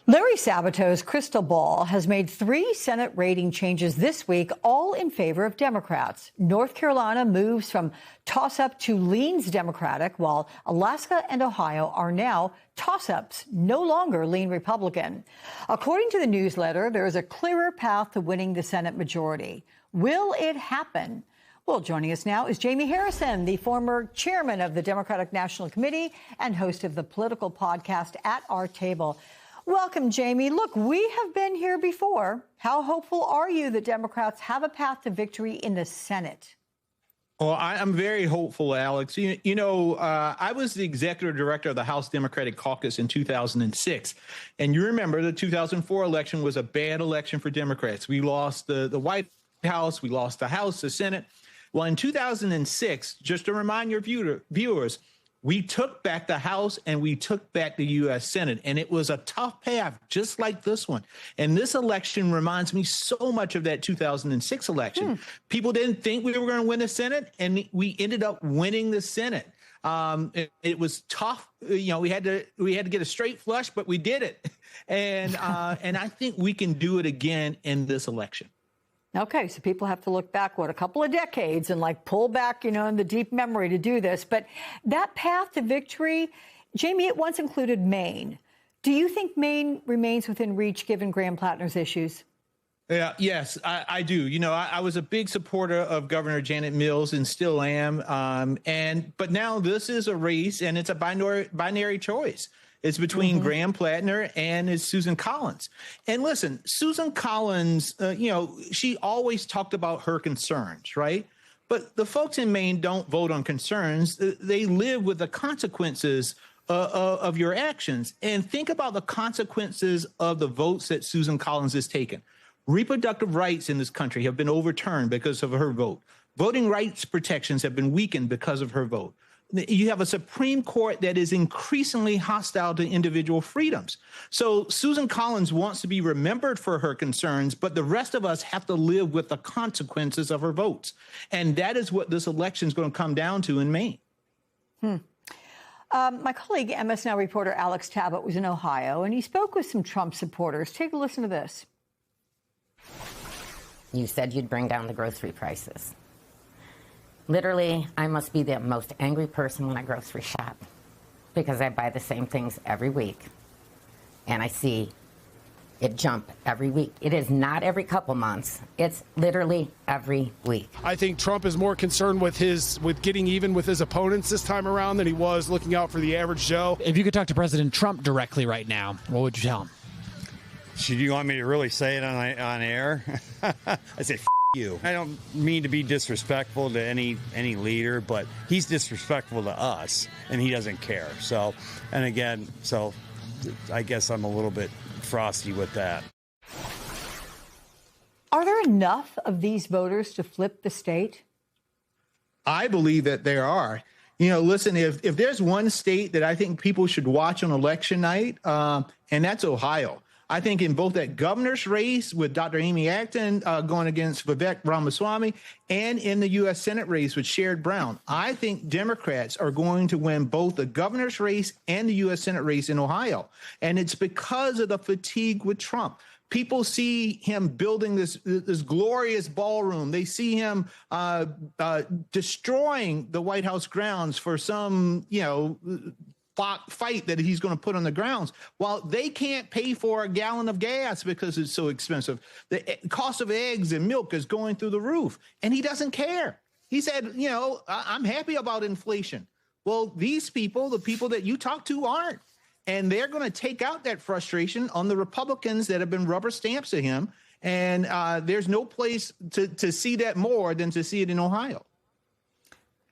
Larry Sabato's crystal ball has made 3 Senate rating changes this week, all in favor of Democrats. North Carolina moves from toss-up to leans Democratic, while Alaska and Ohio are now toss-ups, no longer lean Republican. According to the newsletter, there is a clearer path to winning the Senate majority. Will it happen? Well, joining us now is Jamie Harrison, the former chairman of the Democratic National Committee and host of the political podcast At Our Table. Welcome, Jamie. Look, we have been here before. How hopeful are you that Democrats have a path to victory in the Senate? Well, I'm very hopeful, Alex. I was the executive director of the House Democratic Caucus in 2006. And you remember the 2004 election was a bad election for Democrats. We lost the White House. We lost the House, the Senate. Well, in 2006, just to remind your viewers, we took back the House and we took back the U.S. Senate, and it was a tough path, just like this one. And this election reminds me so much of that 2006 election. People didn't think we were going to win the Senate, and we ended up winning the Senate. It was tough. We had to get a straight flush, but we did it. And I think we can do it again in this election. Okay, so people have to look back, a couple of decades and pull back, in the deep memory to do this. But that path to victory, Jamie, it once included Maine. Do you think Maine remains within reach given Graham Plattner's issues? Yes, I do. I was a big supporter of Governor Janet Mills and still am. But now this is a race and it's a binary choice. It's between Graham Plattner and it's Susan Collins. And listen, Susan Collins, she always talked about her concerns, right? But the folks in Maine don't vote on concerns. They live with the consequences of your actions. And think about the consequences of the votes that Susan Collins has taken. Reproductive rights in this country have been overturned because of her vote. Voting rights protections have been weakened because of her vote. You have a Supreme Court that is increasingly hostile to individual freedoms. So Susan Collins wants to be remembered for her concerns, but the rest of us have to live with the consequences of her votes. And that is what this election is going to come down to in Maine. My colleague, MS Now reporter Alex Tabbitt, was in Ohio, and he spoke with some Trump supporters. Take a listen to this. You said you'd bring down the grocery prices. Literally, I must be the most angry person when I grocery shop because I buy the same things every week and I see it jump every week. It is not every couple months. It's literally every week. I think Trump is more concerned with getting even with his opponents this time around than he was looking out for the average Joe. If you could talk to President Trump directly right now, what would you tell him? Should you want me to really say it on air? I say, you. I don't mean to be disrespectful to any leader, but he's disrespectful to us, and he doesn't care. So I guess I'm a little bit frosty with that. Are there enough of these voters to flip the state? I believe that there are. Listen, if there's one state that I think people should watch on election night, and that's Ohio. I think in both that governor's race with Dr. Amy Acton going against Vivek Ramaswamy and in the U.S. Senate race with Sherrod Brown, I think Democrats are going to win both the governor's race and the U.S. Senate race in Ohio. And it's because of the fatigue with Trump. People see him building this glorious ballroom. They see him destroying the White House grounds for some, fight that he's going to put on the grounds, while they can't pay for a gallon of gas because it's so expensive. The cost of eggs and milk is going through the roof, and he doesn't care. He said, I'm happy about inflation. Well, these people, the people that you talk to, aren't. And they're going to take out that frustration on the Republicans that have been rubber stamps to him. And there's no place to see that more than to see it in Ohio.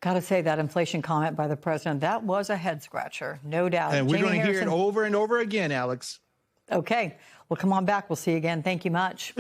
Got to say, that inflation comment by the president, that was a head scratcher, no doubt. And we're going to hear it over and over again, Alex. Okay. Well, come on back. We'll see you again. Thank you much.